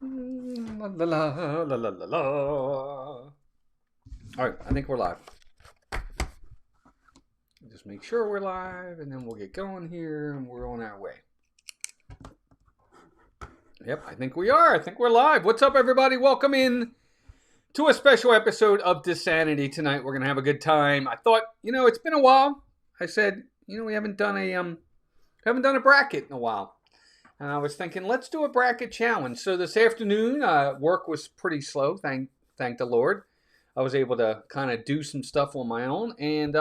La, la, la, la, la, la, la. All right, I think we're live. Just make sure we're live, and then we'll get going here, and we're on our way. Yep, I think we are. I think we're live. What's up, everybody? Welcome in to a special episode of Dissanity tonight. We're gonna have a good time. I thought, it's been a while. I said, we haven't done a bracket in a while. And I was thinking, let's do a bracket challenge. So this afternoon, work was pretty slow. Thank the Lord. I was able to kind of do some stuff on my own, and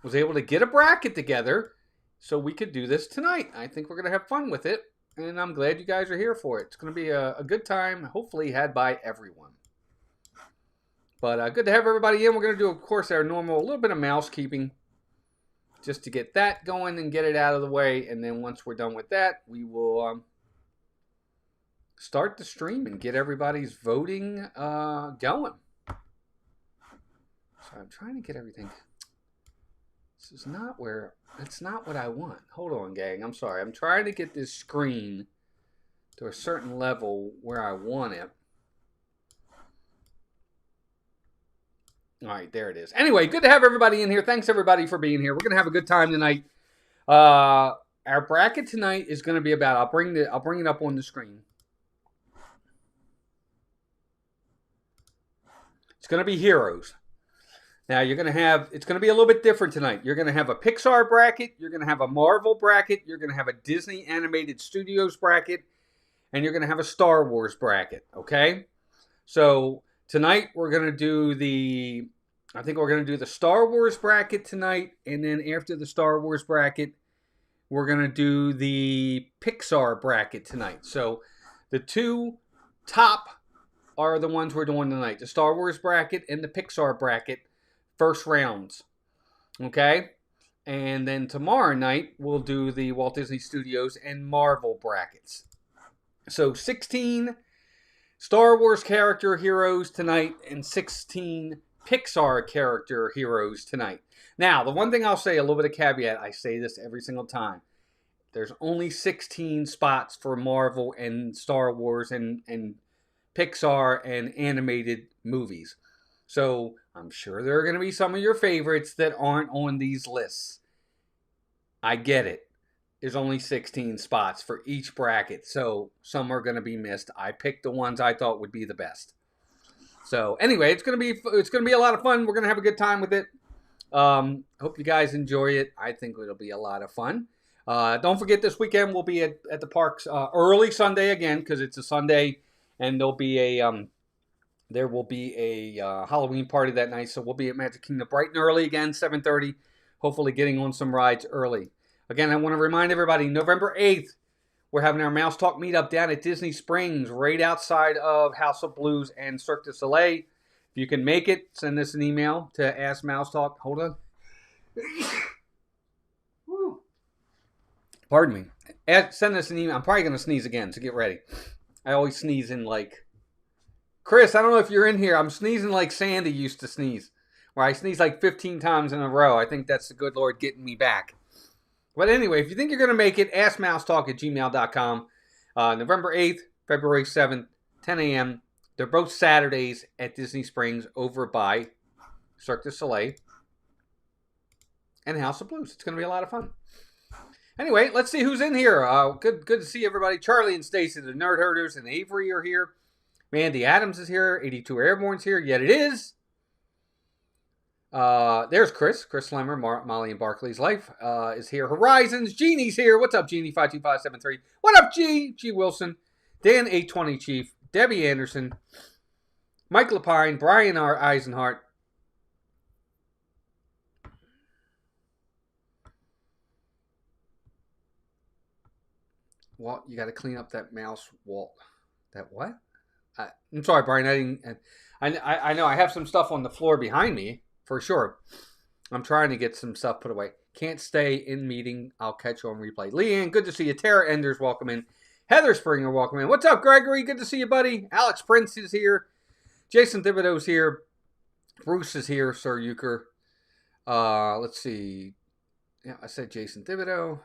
was able to get a bracket together so we could do this tonight. I think we're going to have fun with it, and I'm glad you guys are here for it. It's going to be a good time, hopefully had by everyone. But good to have everybody in. We're going to do, of course, our normal, a little bit of mousekeeping just to get that going and get it out of the way. And then once we're done with that, we will start the stream and get everybody's voting going. So I'm trying to get everything. This is not where, that's not what I want. Hold on, gang. I'm sorry. I'm trying to get this screen to a certain level where I want it. All right, there it is. Anyway, good to have everybody in here. Thanks, everybody, for being here. We're going to have a good time tonight. Our bracket tonight is going to be about, I'll bring it up on the screen. It's going to be heroes. Now, it's going to be a little bit different tonight. You're going to have a Pixar bracket. You're going to have a Marvel bracket. You're going to have a Disney Animated Studios bracket. And you're going to have a Star Wars bracket, okay? So tonight we're going to do the Star Wars bracket tonight. And then after the Star Wars bracket, we're going to do the Pixar bracket tonight. So the two top are the ones we're doing tonight. The Star Wars bracket and the Pixar bracket. First rounds, okay? And then tomorrow night, we'll do the Walt Disney Studios and Marvel brackets. So 16 Star Wars character heroes tonight and 16 Pixar character heroes tonight. Now, the one thing I'll say, a little bit of caveat, I say this every single time. There's only 16 spots for Marvel and Star Wars and Pixar and animated movies. So I'm sure there are going to be some of your favorites that aren't on these lists. I get it. There's only 16 spots for each bracket, so some are going to be missed. I picked the ones I thought would be the best. So anyway, it's going to be a lot of fun. We're going to have a good time with it. Hope you guys enjoy it. I think it'll be a lot of fun. Don't forget, this weekend we'll be at the parks early Sunday again because it's a Sunday, and there will be a Halloween party that night, so we'll be at Magic Kingdom bright and early again, 7:30, hopefully getting on some rides early. Again, I want to remind everybody, November 8th, we're having our Mouse Talk meetup down at Disney Springs, right outside of House of Blues and Cirque du Soleil. If you can make it, send us an email to Ask Mouse Talk. Hold on. Pardon me. Send us an email. I'm probably going to sneeze again, so get ready. I always sneeze in Chris, I don't know if you're in here. I'm sneezing like Sandy used to sneeze, where I sneeze like 15 times in a row. I think that's the good Lord getting me back. But anyway, if you think you're going to make it, askmousetalk@gmail.com. November 8th, February 7th, 10 a.m. They're both Saturdays at Disney Springs over by Cirque du Soleil and House of Blues. It's going to be a lot of fun. Anyway, let's see who's in here. Good to see everybody. Charlie and Stacy, the Nerd Herders, and Avery are here. Mandy Adams is here. 82 Airborne's here. Yet it is. There's Chris. Chris Slemmer, Molly and Barkley's Life is here. Horizons. Jeannie's here. What's up, Jeannie? 52573. What up, G? G Wilson. Dan 820 Chief. Debbie Anderson. Mike Lapine. Brian R. Eisenhart. Walt, you got to clean up that mouse, Walt. That what? I'm sorry, Brian. I know I have some stuff on the floor behind me for sure. I'm trying to get some stuff put away. Can't stay in meeting. I'll catch you on replay. Leanne, good to see you. Tara Enders, welcome in. Heather Springer, welcome in. What's up, Gregory? Good to see you, buddy. Alex Prince is here. Jason Thibodeau's here. Bruce is here. Sir Euchre. Let's see. Yeah, I said Jason Thibodeau.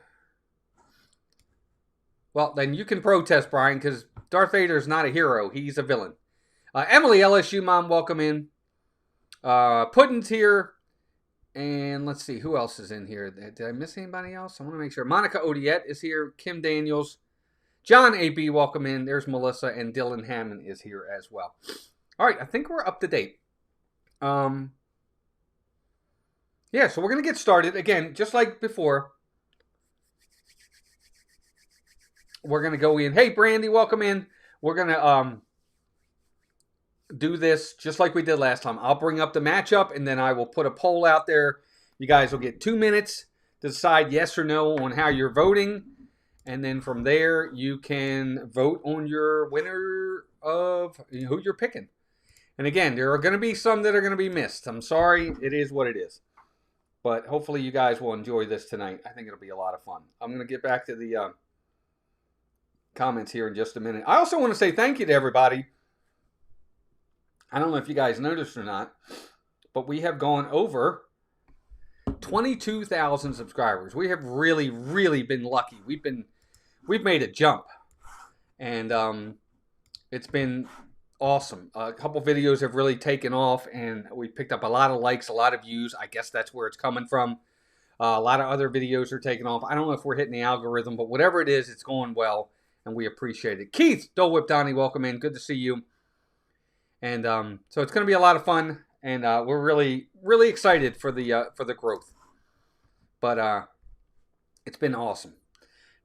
Well, then you can protest, Brian, because Darth Vader is not a hero. He's a villain. Emily, LSU mom, welcome in. Puddin's here. And let's see, who else is in here? Did I miss anybody else? I want to make sure. Monica Odiette is here. Kim Daniels. John A.B., welcome in. There's Melissa. And Dylan Hammond is here as well. All right, I think we're up to date. Yeah, so we're going to get started. Again, just like before, we're going to go in. Hey, Brandy, welcome in. We're going to do this just like we did last time. I'll bring up the matchup, and then I will put a poll out there. You guys will get 2 minutes to decide yes or no on how you're voting. And then from there, you can vote on your winner of who you're picking. And again, there are going to be some that are going to be missed. I'm sorry. It is what it is. But hopefully you guys will enjoy this tonight. I think it'll be a lot of fun. I'm going to get back to the comments here in just a minute. I also want to say thank you to everybody. I don't know if you guys noticed or not, but we have gone over 22,000 subscribers. We have really, really been lucky. We've made a jump, and it's been awesome. A couple videos have really taken off, and we picked up a lot of likes, a lot of views. I guess that's where it's coming from. A lot of other videos are taking off. I don't know if we're hitting the algorithm, but whatever it is, it's going well, and we appreciate it. Keith, Dole Whip Donnie, welcome in. Good to see you. And so it's going to be a lot of fun, and we're really, really excited for the growth. But it's been awesome.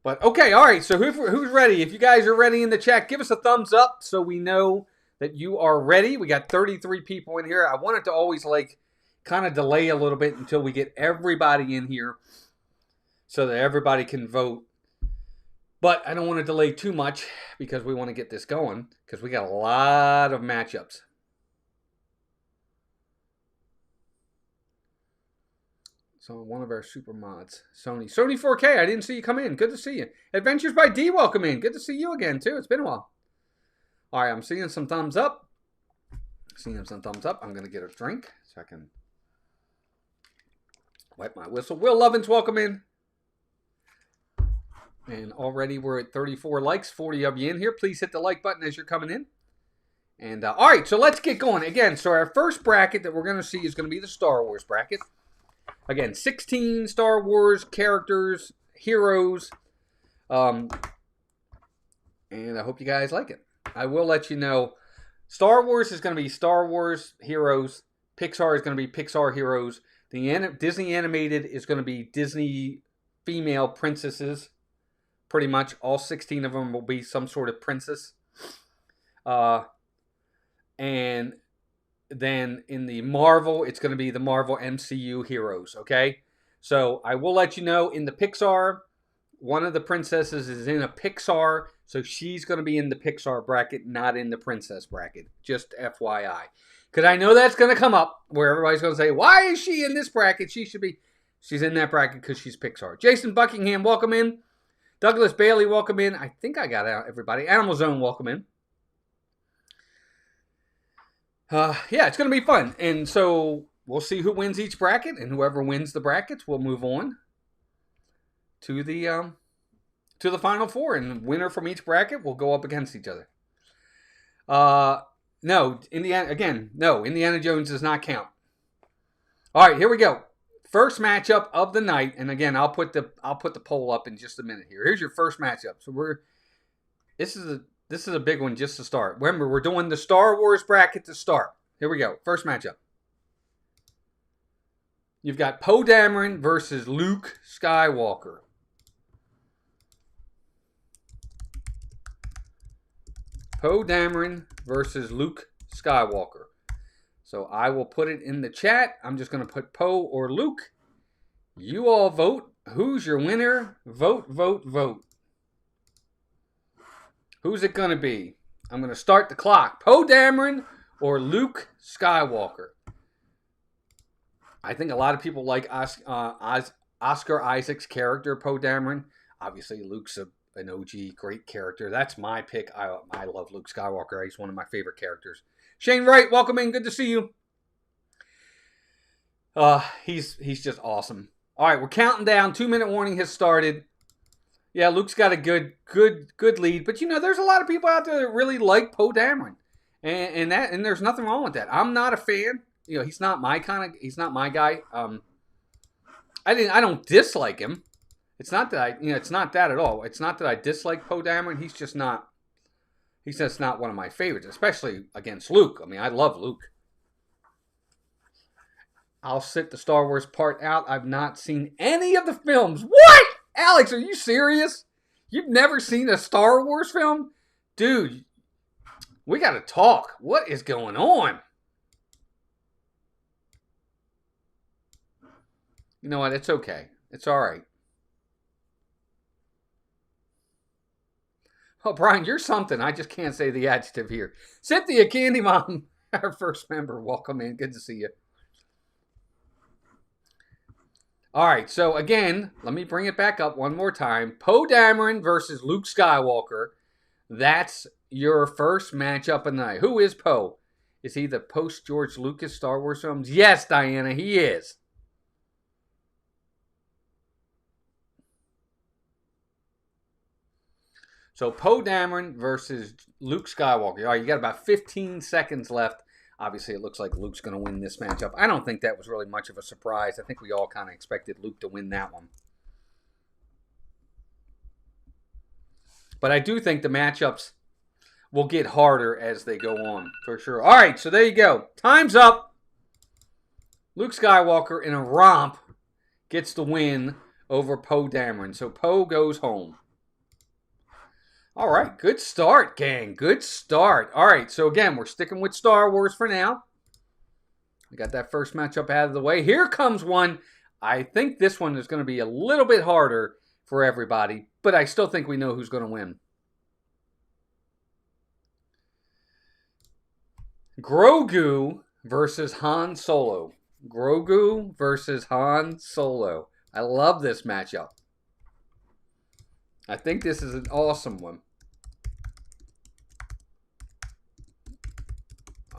But okay, all right. So who's ready? If you guys are ready in the chat, give us a thumbs up so we know that you are ready. We got 33 people in here. I wanted to always kind of delay a little bit until we get everybody in here, so that everybody can vote. But I don't want to delay too much because we want to get this going because we got a lot of matchups. So one of our super mods, Sony 4K, I didn't see you come in. Good to see you. Adventures by D, welcome in. Good to see you again too. It's been a while. All right, I'm seeing some thumbs up. I'm going to get a drink so I can wipe my whistle. Will Lovins, welcome in. And already we're at 34 likes, 40 of you in here. Please hit the like button as you're coming in. And all right, so let's get going. Again, so our first bracket that we're going to see is going to be the Star Wars bracket. Again, 16 Star Wars characters, heroes. And I hope you guys like it. I will let you know. Star Wars is going to be Star Wars heroes. Pixar is going to be Pixar heroes. The Disney animated is going to be Disney female princesses. Pretty much all 16 of them will be some sort of princess. And then in the Marvel, it's going to be the Marvel MCU heroes, okay? So I will let you know, in the Pixar, one of the princesses is in a Pixar, so she's going to be in the Pixar bracket, not in the princess bracket. Just FYI. Because I know that's going to come up, where everybody's going to say, why is she in this bracket? She's in that bracket because she's Pixar. Jason Buckingham, welcome in. Douglas Bailey, welcome in. I think I got out everybody. Animal Zone, welcome in. Yeah, it's going to be fun. And so we'll see who wins each bracket. And whoever wins the brackets will move on to the Final Four. And the winner from each bracket will go up against each other. No, Indiana Jones does not count. All right, here we go. First matchup of the night, and again, I'll put the poll up in just a minute here. Here's your first matchup. So this is a big one just to start. Remember, we're doing the Star Wars bracket to start. Here we go. First matchup. You've got Poe Dameron versus Luke Skywalker. Poe Dameron versus Luke Skywalker. So I will put it in the chat. I'm just going to put Poe or Luke. You all vote. Who's your winner? Vote, vote, vote. Who's it going to be? I'm going to start the clock. Poe Dameron or Luke Skywalker? I think a lot of people like Oscar Isaac's character, Poe Dameron. Obviously, Luke's an OG, great character. That's my pick. I love Luke Skywalker. He's one of my favorite characters. Shane Wright, welcome in. Good to see you. He's just awesome. All right, we're counting down. 2-minute warning has started. Yeah, Luke's got a good lead, but there's a lot of people out there that really like Poe Dameron, and there's nothing wrong with that. I'm not a fan. He's not my he's not my guy. I don't dislike him. It's not that it's not that at all. It's not that I dislike Poe Dameron. He's just not one of my favorites, especially against Luke. I mean, I love Luke. I'll sit the Star Wars part out. I've not seen any of the films. What? Alex, are you serious? You've never seen a Star Wars film? Dude, we got to talk. What is going on? You know what? It's okay. It's all right. Oh, Brian, you're something. I just can't say the adjective here. Cynthia Candy Mom, our first member. Welcome in. Good to see you. All right, so again, let me bring it back up one more time. Poe Dameron versus Luke Skywalker. That's your first matchup of the night. Who is Poe? Is he the post-George Lucas Star Wars films? Yes, Diana, he is. So Poe Dameron versus Luke Skywalker. All right, you got about 15 seconds left. Obviously, it looks like Luke's going to win this matchup. I don't think that was really much of a surprise. I think we all kind of expected Luke to win that one. But I do think the matchups will get harder as they go on, for sure. All right, so there you go. Time's up. Luke Skywalker in a romp gets the win over Poe Dameron. So Poe goes home. All right, good start, gang. Good start. All right, so again, we're sticking with Star Wars for now. We got that first matchup out of the way. Here comes one. I think this one is going to be a little bit harder for everybody, but I still think we know who's going to win. Grogu versus Han Solo. Grogu versus Han Solo. I love this matchup. I think this is an awesome one.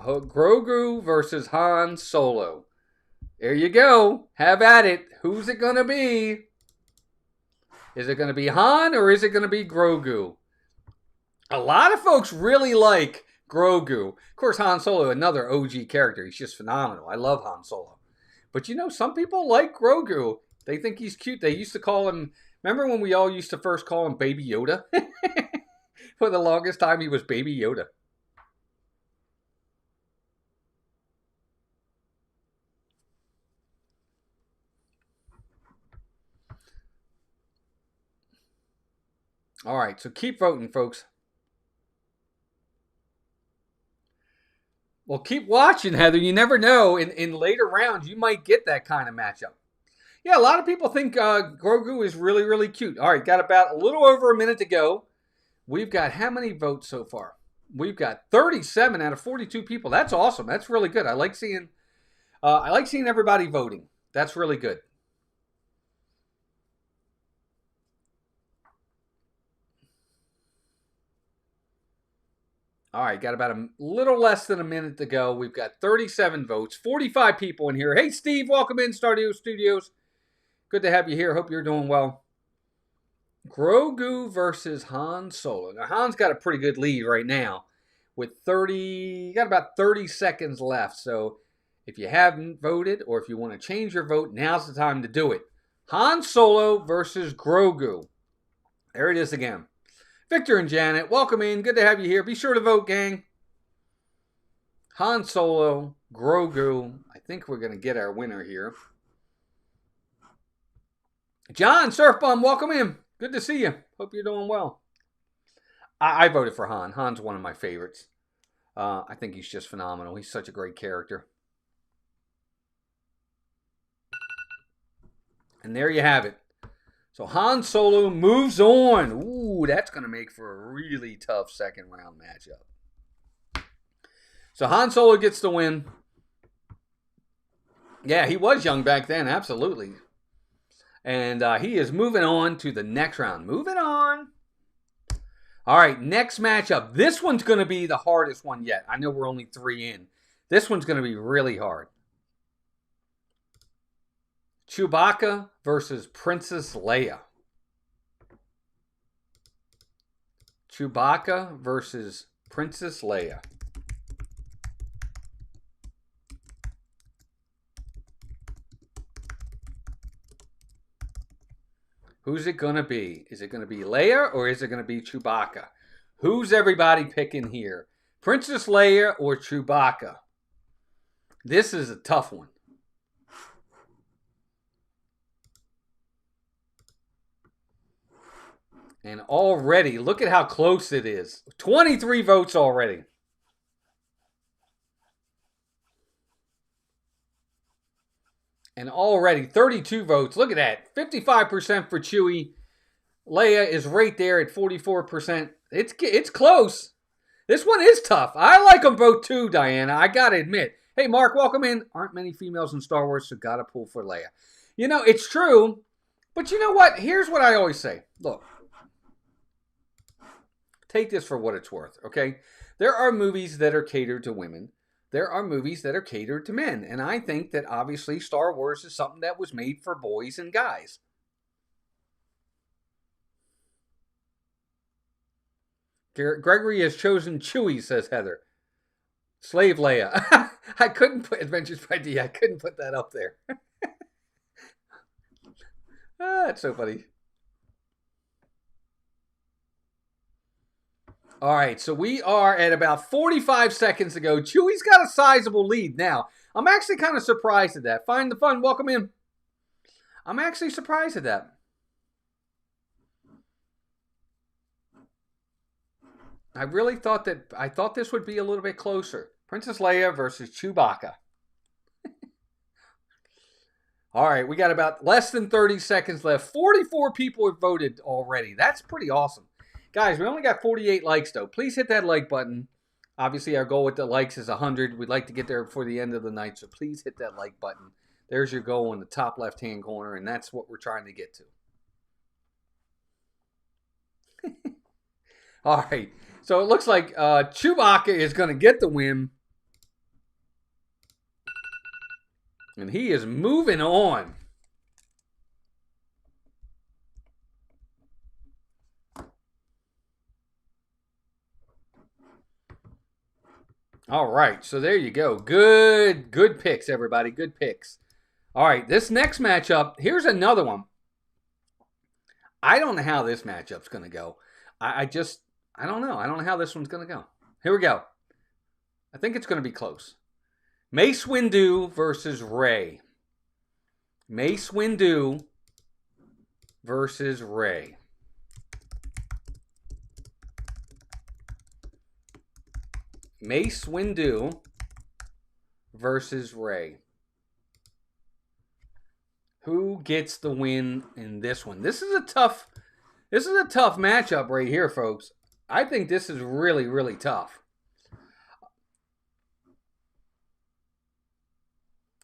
Grogu versus Han Solo. There you go. Have at it. Who's it going to be? Is it going to be Han or is it going to be Grogu? A lot of folks really like Grogu. Of course, Han Solo, another OG character. He's just phenomenal. I love Han Solo. But some people like Grogu. They think he's cute. They used to call him... Remember when we all used to first call him Baby Yoda? For the longest time, he was Baby Yoda. All right, so keep voting, folks. Well, keep watching, Heather. You never know. In later rounds, you might get that kind of matchup. Yeah, a lot of people think Grogu is really, really cute. All right, got about a little over a minute to go. We've got how many votes so far? We've got 37 out of 42 people. That's awesome. That's really good. I like seeing everybody voting. That's really good. All right, got about a little less than a minute to go. We've got 37 votes, 45 people in here. Hey, Steve, welcome in Stardew Studios. Good to have you here. Hope you're doing well. Grogu versus Han Solo. Now, Han's got a pretty good lead right now with got about 30 seconds left. So if you haven't voted or if you want to change your vote, now's the time to do it. Han Solo versus Grogu. There it is again. Victor and Janet, welcome in. Good to have you here. Be sure to vote, gang. Han Solo, Grogu. I think we're going to get our winner here. John Surfbum, welcome in. Good to see you. Hope you're doing well. I voted for Han. Han's one of my favorites. I think he's just phenomenal. He's such a great character. And there you have it. So Han Solo moves on. Ooh, that's going to make for a really tough second round matchup. So Han Solo gets the win. Yeah, he was young back then, absolutely. And he is moving on to the next round. Moving on. All right, next matchup. This one's going to be the hardest one yet. I know we're only 3 in. This one's going to be really hard. Chewbacca versus Princess Leia. Chewbacca versus Princess Leia. Who's it going to be? Is it going to be Leia or is it going to be Chewbacca? Who's everybody picking here? Princess Leia or Chewbacca? This is a tough one. And already, look at how close it is. 23 votes already. And already 32 votes. Look at that. 55% for Chewie. Leia is right there at 44%. It's close. This one is tough. I like them both too, Diana. I got to admit. Hey, Mark, welcome in. Aren't many females in Star Wars, so got to pull for Leia. You know, it's true. But you know what? Here's what I always say. Look. Take this for what it's worth, okay? There are movies that are catered to women. There are movies that are catered to men. And I think that obviously Star Wars is something that was made for boys and guys. Gregory has chosen Chewie, says Heather. Slave Leia. I couldn't put Adventures by D. I couldn't put that up there. That's so funny. All right, so we are at about 45 seconds to go. Chewie's got a sizable lead now. I'm actually kind of surprised at that. Find the fun. Welcome in. I'm actually surprised at that. I really thought this would be a little bit closer. Princess Leia versus Chewbacca. All right, we got about less than 30 seconds left. 44 people have voted already. That's pretty awesome. Guys, we only got 48 likes, though. Please hit that like button. Obviously, our goal with the likes is 100. We'd like to get there before the end of the night, so please hit that like button. There's your goal in the top left-hand corner, and that's what we're trying to get to. All right, so it looks like Chewbacca is going to get the win. And he is moving on. All right, so there you go. Good picks, everybody. Good picks. All right, this next matchup, here's another one. I don't know how this matchup's going to go. I don't know. I don't know how this one's going to go. Here we go. I think it's going to be close. Mace Windu versus Rey. Mace Windu versus Rey. Mace Windu versus Rey. Who gets the win in this one? This is a tough matchup right here, folks. I think this is really, really tough.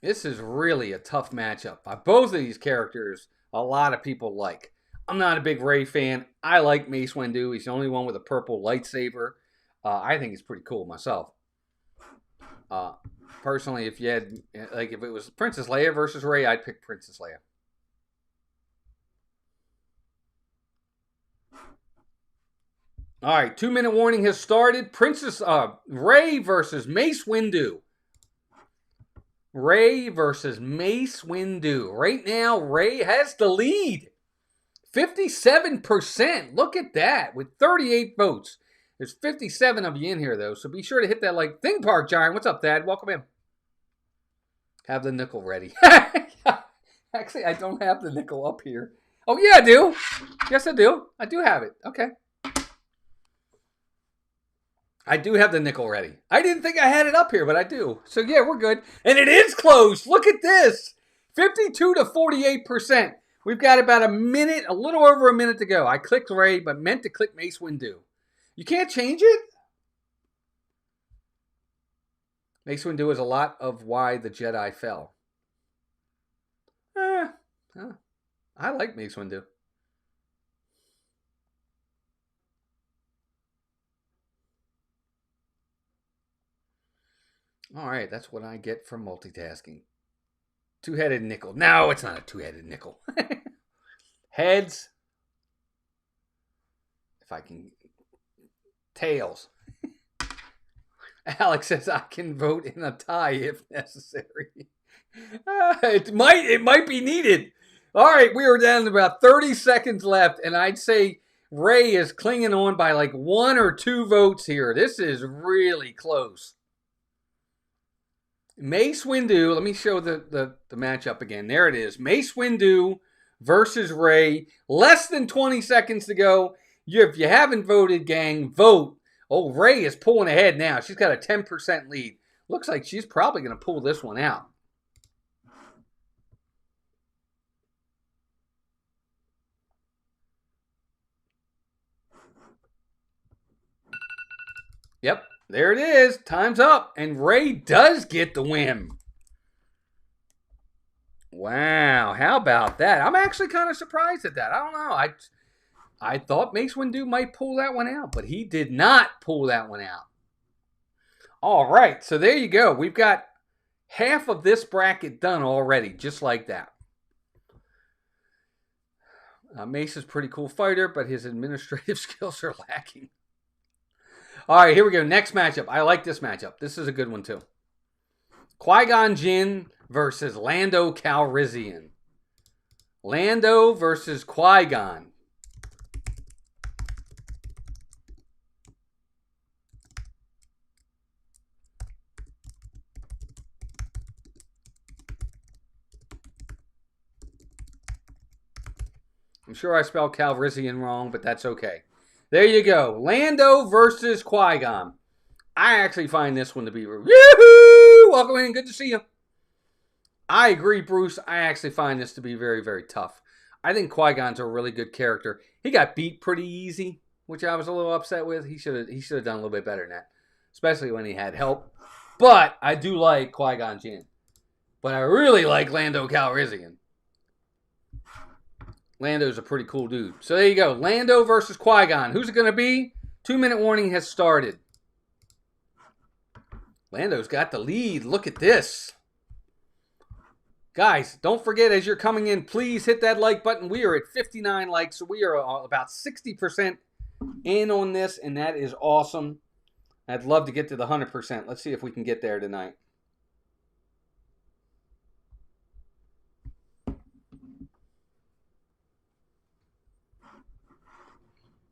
This is really a tough matchup. Both of these characters, a lot of people like. I'm not a big Rey fan. I like Mace Windu. He's the only one with a purple lightsaber. I think he's pretty cool myself. Personally, if it was Princess Leia versus Rey, I'd pick Princess Leia. All right, 2-minute warning has started. Rey versus Mace Windu. Rey versus Mace Windu. Right now, Rey has the lead. 57%. Look at that with 38 votes. There's 57 of you in here, though, so be sure to hit that like. Thing Park Giant, what's up, Dad? Welcome in. Have the nickel ready. Actually, I don't have the nickel up here. Oh, yeah, I do. Yes, I do. I do have it. Okay. I do have the nickel ready. I didn't think I had it up here, but I do. So, yeah, we're good. And it is close. Look at this. 52 to 48%. We've got about a little over a minute to go. I clicked Rey, but meant to click Mace Windu. You can't change it? Mace Windu is a lot of why the Jedi fell. I like Mace Windu. All right, that's what I get for multitasking. Two-headed nickel. No, it's not a two-headed nickel. Heads. If I can Tails. Alex says I can vote in a tie if necessary. It might be needed. All right, we are down to about 30 seconds left, and I'd say Ray is clinging on by like 1 or 2 votes here. This is really close. Mace Windu, let me show the matchup again. There it is. Mace Windu versus Ray. Less than 20 seconds to go. If you haven't voted, gang, vote. Oh, Ray is pulling ahead now. She's got a 10% lead. Looks like she's probably going to pull this one out. Yep, there it is. Time's up. And Ray does get the win. Wow, how about that? I'm actually kind of surprised at that. I don't know. I thought Mace Windu might pull that one out, but he did not pull that one out. All right, so there you go. We've got half of this bracket done already, just like that. Mace is a pretty cool fighter, but his administrative skills are lacking. All right, here we go. Next matchup. I like this matchup. This is a good one, too. Qui-Gon Jinn versus Lando Calrissian. Lando versus Qui-Gon. I'm sure I spelled Calrissian wrong, but that's okay. There you go. Lando versus Qui-Gon. I actually find this one to be... Yoo-hoo! Welcome in. Good to see you. I agree, Bruce. I actually find this to be very, very tough. I think Qui-Gon's a really good character. He got beat pretty easy, which I was a little upset with. He should have done a little bit better than that, especially when he had help. But I do like Qui-Gon Jinn. But I really like Lando Calrissian. Lando's a pretty cool dude. So there you go. Lando versus Qui-Gon. Who's it going to be? 2-minute warning has started. Lando's got the lead. Look at this. Guys, don't forget as you're coming in, please hit that like button. We are at 59 likes, so we are about 60% in on this, and that is awesome. I'd love to get to the 100%. Let's see if we can get there tonight.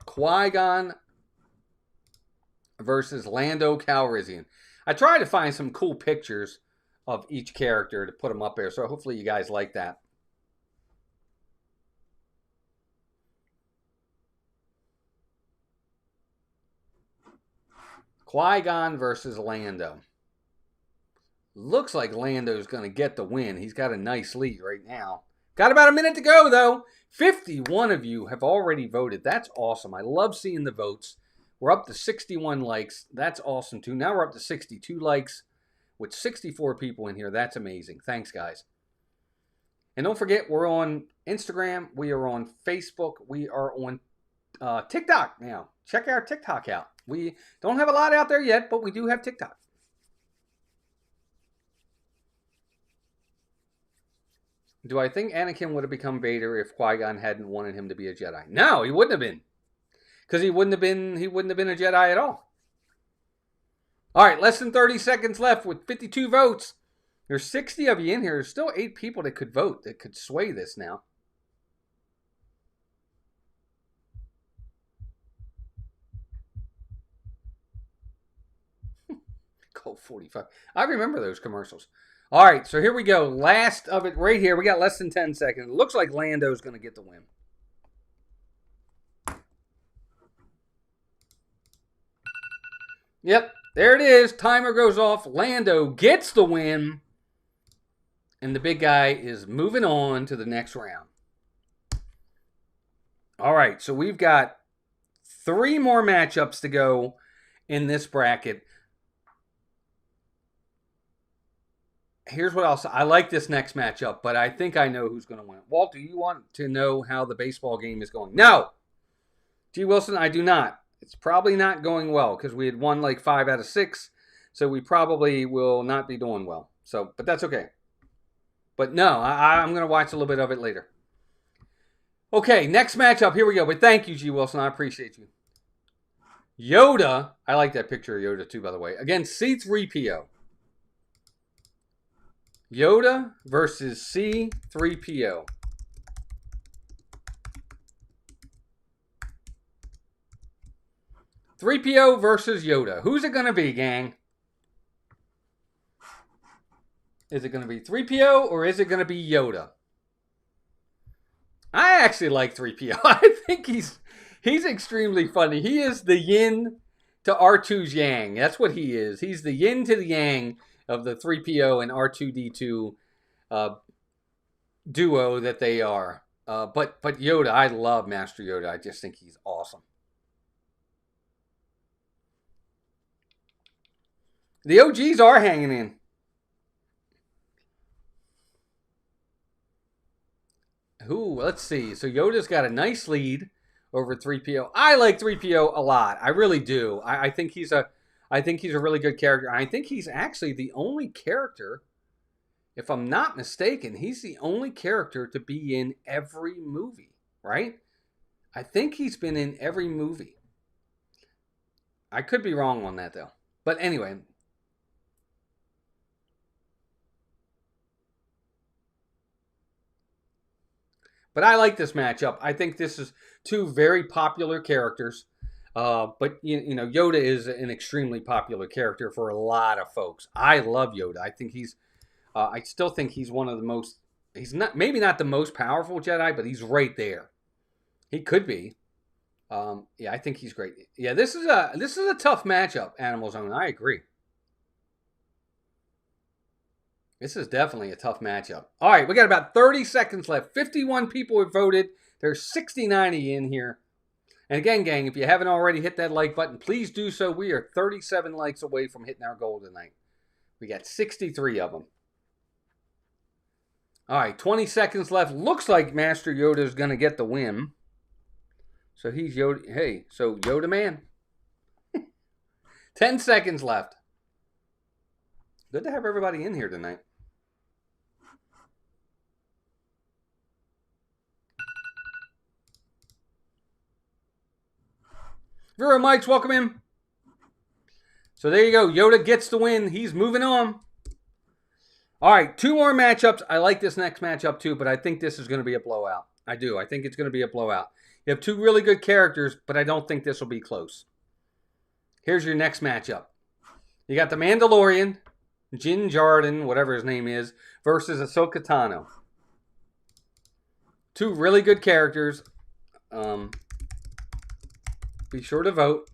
Qui-Gon versus Lando Calrissian. I tried to find some cool pictures of each character to put them up there, so hopefully you guys like that. Qui-Gon versus Lando. Looks like Lando's going to get the win. He's got a nice lead right now. Got about a minute to go, though. 51 of you have already voted. That's awesome. I love seeing the votes. We're up to 61 likes. That's awesome, too. Now we're up to 62 likes with 64 people in here. That's amazing. Thanks, guys. And don't forget, we're on Instagram. We are on Facebook. We are on TikTok now. Check our TikTok out. We don't have a lot out there yet, but we do have TikTok. Do I think Anakin would have become Vader if Qui-Gon hadn't wanted him to be a Jedi? No, he wouldn't have been. Because he wouldn't have been a Jedi at all. All right, less than 30 seconds left with 52 votes. There's 60 of you in here. There's still 8 people that could vote, that could sway this now. Colt 45. I remember those commercials. All right, so here we go. Last of it right here. We got less than 10 seconds. It looks like Lando's going to get the win. Yep, there it is. Timer goes off. Lando gets the win. And the big guy is moving on to the next round. All right, so we've got 3 more matchups to go in this bracket. Here's what I'll say. I like this next matchup, but I think I know who's going to win. Walt, do you want to know how the baseball game is going? No! G. Wilson, I do not. It's probably not going well because we had won like 5 out of 6, so we probably will not be doing well. So, but that's okay. But no, I'm going to watch a little bit of it later. Okay, next matchup. Here we go. But thank you, G. Wilson. I appreciate you. Yoda, I like that picture of Yoda too, by the way, against C-3PO. Yoda versus C-3PO. 3PO versus Yoda. Who's it going to be, gang? Is it going to be 3PO or is it going to be Yoda? I actually like 3PO. I think he's extremely funny. He is the yin to R2's yang. That's what he is. He's the yin to the yang of the 3PO and R2D2 duo that they are. But Yoda, I love Master Yoda. I just think he's awesome. The OGs are hanging in. Let's see. So Yoda's got a nice lead over 3PO. I like 3PO a lot. I really do. I think he's a really good character. I think he's actually the only character, if I'm not mistaken, he's the only character to be in every movie, right? I think he's been in every movie. I could be wrong on that though. But anyway, but I like this matchup. I think this is two very popular characters. But you know, Yoda is an extremely popular character for a lot of folks. I love Yoda. I think I still think he's one of the most. He's not maybe not the most powerful Jedi, but he's right there. He could be. Yeah, I think he's great. Yeah, this is a tough matchup, Animal Zone. I agree. This is definitely a tough matchup. All right, we got about 30 seconds left. 51 people have voted. There's 69 in here. And again, gang, if you haven't already hit that like button, please do so. We are 37 likes away from hitting our goal tonight. We got 63 of them. All right, 20 seconds left. Looks like Master Yoda is going to get the win. So he's Yoda. Hey, so Yoda man. 10 seconds left. Good to have everybody in here tonight. Vero Mikes, welcome in. So there you go. Yoda gets the win. He's moving on. All right, 2 more matchups. I like this next matchup too, but I think this is going to be a blowout. I do. I think it's going to be a blowout. You have 2 really good characters, but I don't think this will be close. Here's your next matchup. You got the Mandalorian, Din Djarin, whatever his name is, versus Ahsoka Tano. 2 really good characters. Be sure to vote.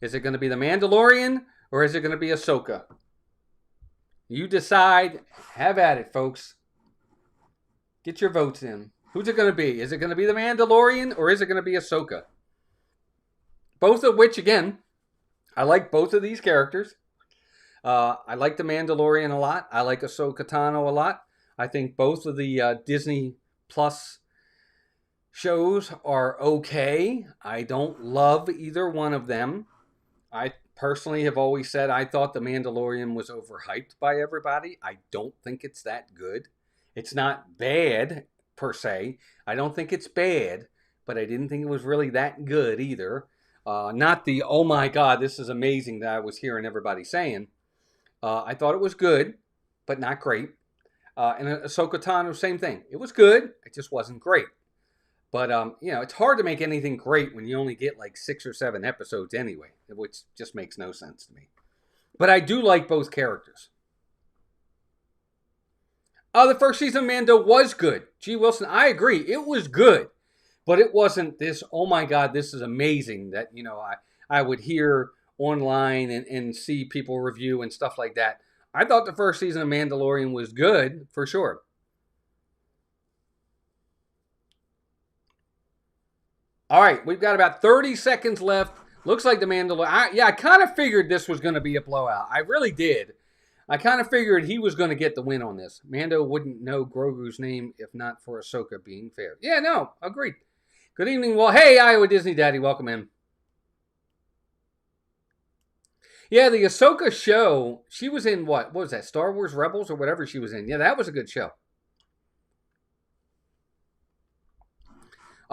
Is it going to be the Mandalorian or is it going to be Ahsoka? You decide. Have at it, folks. Get your votes in. Who's it going to be? Is it going to be the Mandalorian or is it going to be Ahsoka? Both of which, again, I like both of these characters. I like the Mandalorian a lot. I like Ahsoka Tano a lot. I think both of the Disney Plus shows are okay. I don't love either one of them. I personally have always said I thought The Mandalorian was overhyped by everybody. I don't think it's that good. It's not bad, per se. I don't think it's bad, but I didn't think it was really that good either. Not the, oh my God, this is amazing that I was hearing everybody saying. I thought it was good, but not great. And Ahsoka Tano, same thing. It was good. It just wasn't great. But, you know, it's hard to make anything great when you only get like 6 or 7 episodes anyway, which just makes no sense to me. But I do like both characters. The first season of Mando was good. G. Wilson, I agree. It was good. But it wasn't this, oh my God, this is amazing that, you know, I would hear online and see people review and stuff like that. I thought the first season of Mandalorian was good, for sure. All right, we've got about 30 seconds left. Looks like the Mandalorian. I kind of figured this was going to be a blowout. I really did. I kind of figured he was going to get the win on this. Mando wouldn't know Grogu's name if not for Ahsoka being fair. Yeah, no, agreed. Good evening. Well, hey, Iowa Disney Daddy, welcome in. Yeah, the Ahsoka show, she was in what was that, Star Wars Rebels or whatever she was in. Yeah, that was a good show.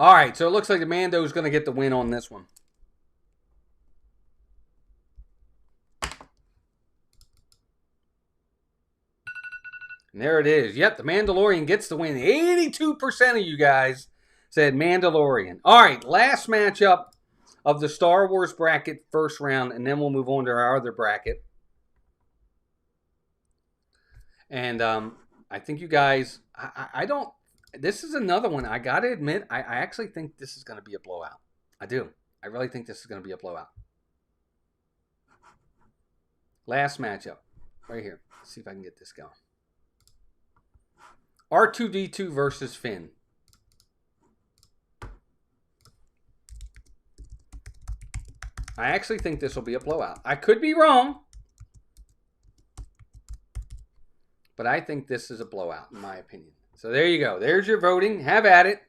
All right, so it looks like the Mando's going to get the win on this one. And there it is. Yep, the Mandalorian gets the win. 82% of you guys said Mandalorian. All right, last matchup of the Star Wars bracket, first round, and then we'll move on to our other bracket. And I think you guys, I don't, this is another one. I got to admit, I actually think this is going to be a blowout. I do. I really think this is going to be a blowout. Last matchup, right here. Let's see if I can get this going. R2-D2 versus Finn. I actually think this will be a blowout. I could be wrong, but I think this is a blowout, in my opinion. So there you go. There's your voting. Have at it.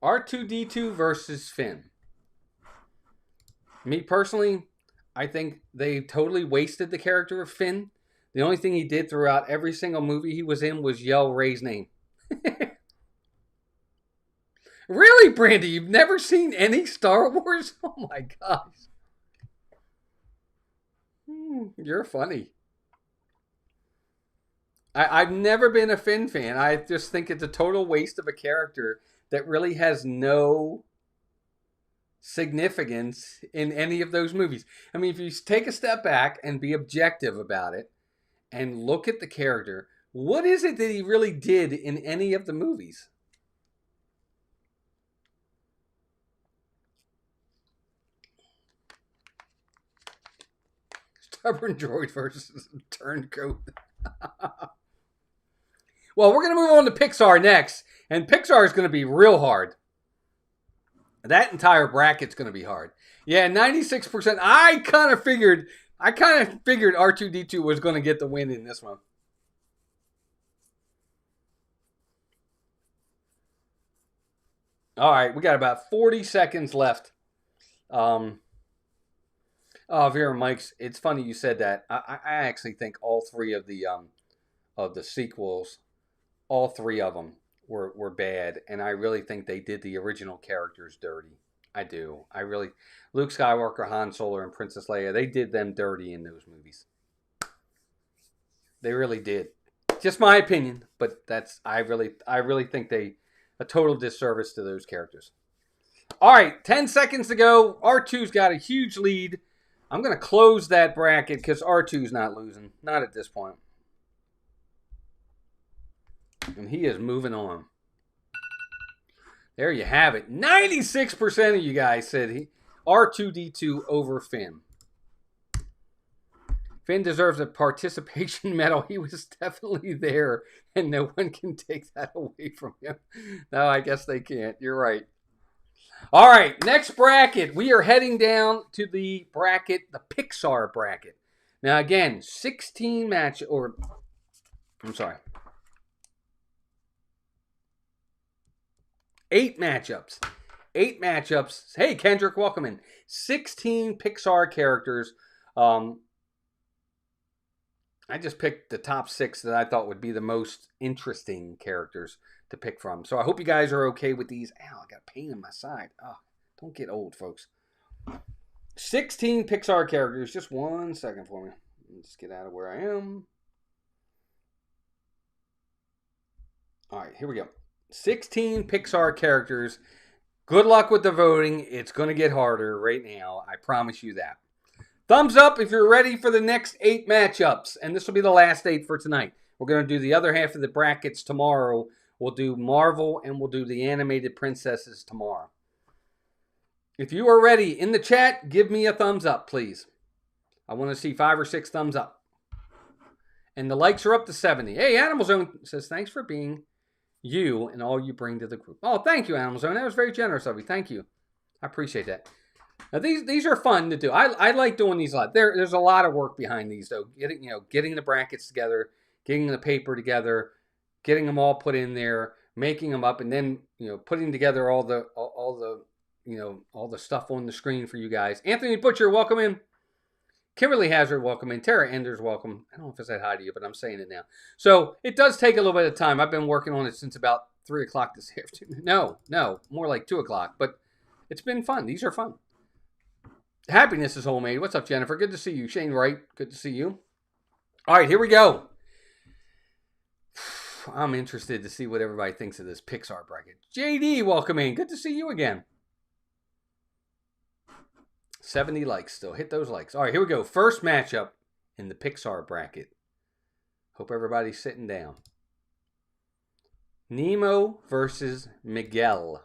R2-D2 versus Finn. Me personally, I think they totally wasted the character of Finn. The only thing he did throughout every single movie he was in was yell Rey's name. Really, Brandy? You've never seen any Star Wars? Oh my gosh. You're funny. I've never been a Finn fan. I just think it's a total waste of a character that really has no significance in any of those movies. I mean, if you take a step back and be objective about it and look at the character, what is it that he really did in any of the movies? Stubborn droid versus turncoat. Well, we're going to move on to Pixar next. And Pixar is going to be real hard. That entire bracket's going to be hard. Yeah, 96%. I kind of figured R2-D2 was going to get the win in this one. All right, we got about 40 seconds left. Oh, Vera Mike's. It's funny you said that. I actually think all three of the sequels, all three of them were bad, and I really think they did the original characters dirty. I do. I really, Luke Skywalker, Han Solo, and Princess Leia, they did them dirty in those movies. They really did. Just my opinion, but I really think they a total disservice to those characters. All right, 10 seconds to go. R2's got a huge lead. I'm going to close that bracket because R2's not losing. Not at this point. And he is moving on. There you have it. 96% of you guys said R2-D2 over Finn. Finn deserves a participation medal. He was definitely there, and no one can take that away from him. No, I guess they can't. You're right. All right, next bracket. We are heading down to the bracket, the Pixar bracket. Now, again, 16 match, or, I'm sorry, 8 matchups. 8 matchups. Hey, Kendrick, welcome in. 16 Pixar characters. I just picked the top 6 that I thought would be the most interesting characters to pick from. So I hope you guys are okay with these. Ow, I got a pain in my side. Oh, don't get old, folks. 16 Pixar characters. Just 1 second for me. Let me just get out of where I am. All right, here we go. 16 Pixar characters. Good luck with the voting. It's going to get harder right now. I promise you that. Thumbs up if you're ready for the next 8 matchups. And this will be the last 8 for tonight. We're going to do the other half of the brackets tomorrow. We'll do Marvel and we'll do the animated princesses tomorrow. If you are ready, in the chat, give me a thumbs up, please. I want to see 5 or 6 thumbs up. And the likes are up to 70. Hey, Animal Zone says, thanks for being you and all you bring to the group. Oh, thank you, Animal Zone. That was very generous of you. Thank you. I appreciate that. Now, these are fun to do. I like doing these a lot. There's a lot of work behind these, though. Getting the brackets together, getting the paper together, getting them all put in there, making them up, and then putting together all the stuff on the screen for you guys. Anthony Butcher, welcome in. Kimberly Hazard, welcome in. Tara Enders, welcome. I don't know if I said hi to you, but I'm saying it now. So it does take a little bit of time. I've been working on it since about 3 o'clock this afternoon. No, more like 2 o'clock. But it's been fun. These are fun. Happiness is homemade. What's up, Jennifer? Good to see you. Shane Wright, good to see you. All right, here we go. I'm interested to see what everybody thinks of this Pixar bracket. JD, welcome in. Good to see you again. 70 likes still. Hit those likes. All right, here we go. First matchup in the Pixar bracket. Hope everybody's sitting down. Nemo versus Miguel.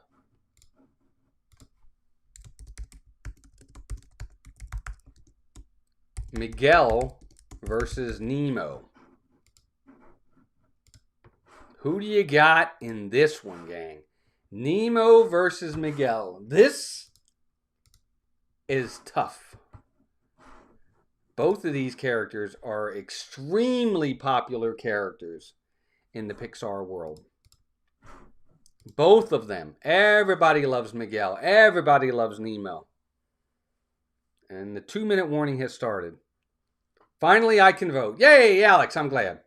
Miguel versus Nemo. Who do you got in this one, gang? Nemo versus Miguel. This is tough. Both of these characters are extremely popular characters in the Pixar world. Both of them. Everybody loves Miguel. Everybody loves Nemo. And the 2-minute warning has started. Finally, I can vote. Yay, Alex, I'm glad.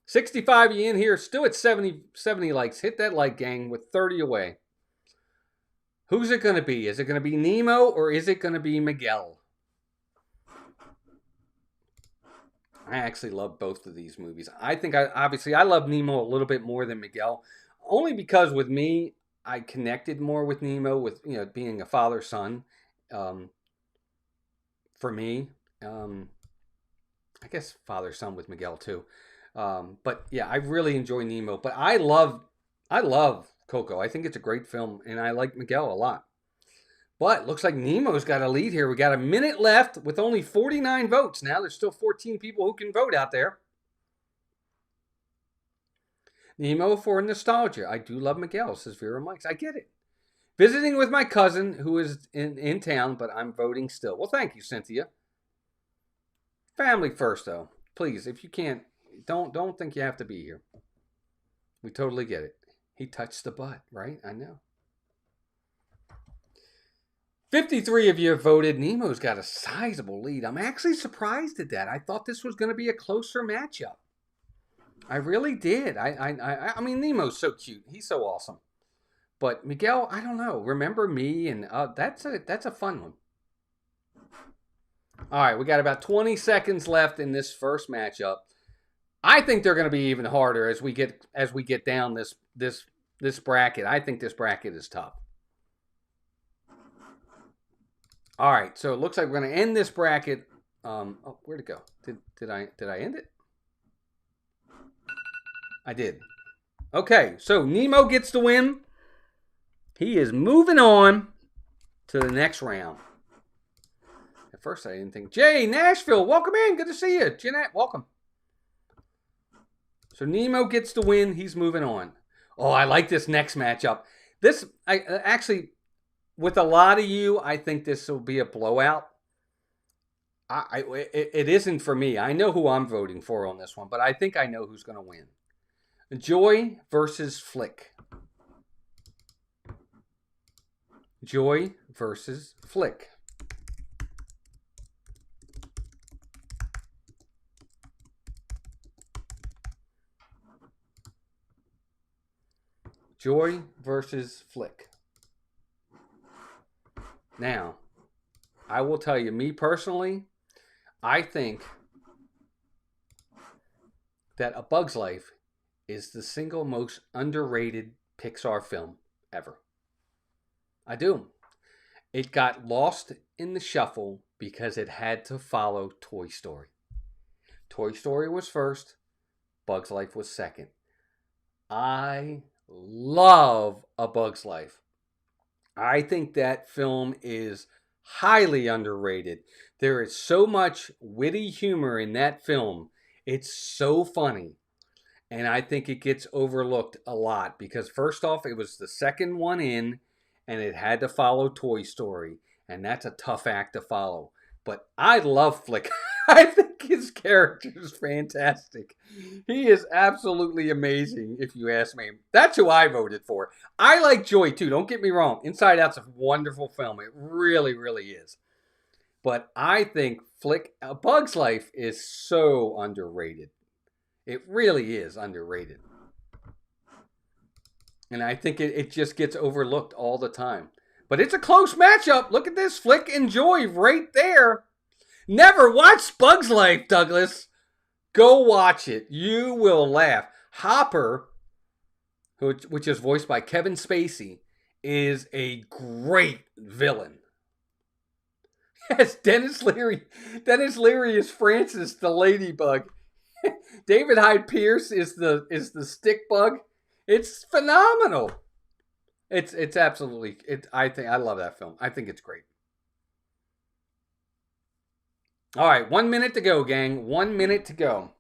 65 you in here, still at 70 likes. Hit that like, gang, with 30 away. Who's it going to be? Is it going to be Nemo or is it going to be Miguel? I actually love both of these movies. I think I love Nemo a little bit more than Miguel, only because with me, I connected more with Nemo with being a father-son. For me, I guess father-son with Miguel too. But yeah, I really enjoy Nemo. But I love Coco. I think it's a great film, and I like Miguel a lot. But looks like Nemo's got a lead here. We got a minute left with only 49 votes. Now there's still 14 people who can vote out there. Nemo for nostalgia. I do love Miguel, says Vera Mikes. I get it. Visiting with my cousin who is in town, but I'm voting still. Well, thank you, Cynthia. Family first, though. Please, if you can't, don't think you have to be here. We totally get it. He touched the butt, right? I know. 53 of you have voted. Nemo's got a sizable lead. I'm actually surprised at that. I thought this was going to be a closer matchup. I really did. I mean, Nemo's so cute. He's so awesome. But Miguel, I don't know. Remember Me, and that's a fun one. All right, we got about 20 seconds left in this first matchup. I think they're going to be even harder as we get down this bracket. I think this bracket is tough. All right, so it looks like we're going to end this bracket. Where'd it go? Did I end it? I did. Okay, so Nemo gets the win. He is moving on to the next round. At first, I didn't think. Jay, Nashville, welcome in. Good to see you. Jeanette, welcome. So Nemo gets the win. He's moving on. Oh, I like this next matchup. Actually, with a lot of you, I think this will be a blowout. It isn't for me. I know who I'm voting for on this one, but I think I know who's going to win. Joy versus Flick. Joy versus Flick. Joy versus Flick. Now, I will tell you, me personally, I think that A Bug's Life is the single most underrated Pixar film ever. I do. It got lost in the shuffle because it had to follow Toy Story. Toy Story was first. Bug's Life was second. I love A Bug's Life. I think that film is highly underrated. There is so much witty humor in that film. It's so funny. And I think it gets overlooked a lot because first off, it was the second one in and it had to follow Toy Story. And that's a tough act to follow. But I love Flick. I think his character is fantastic. He is absolutely amazing, if you ask me. That's who I voted for. I like Joy, too. Don't get me wrong. Inside Out's a wonderful film. It really, really is. But I think Flick, A Bug's Life is so underrated. It really is underrated. And I think it just gets overlooked all the time. But it's a close matchup. Look at this. Flick and Joy right there. Never watched Bug's Life, Douglas. Go watch it. You will laugh. Hopper, which is voiced by Kevin Spacey, is a great villain. Yes, Dennis Leary. Dennis Leary is Francis the Ladybug. David Hyde Pierce is the stick bug. It's phenomenal. It's absolutely I love that film. I think it's great. All right, 1 minute to go, gang. 1 minute to go.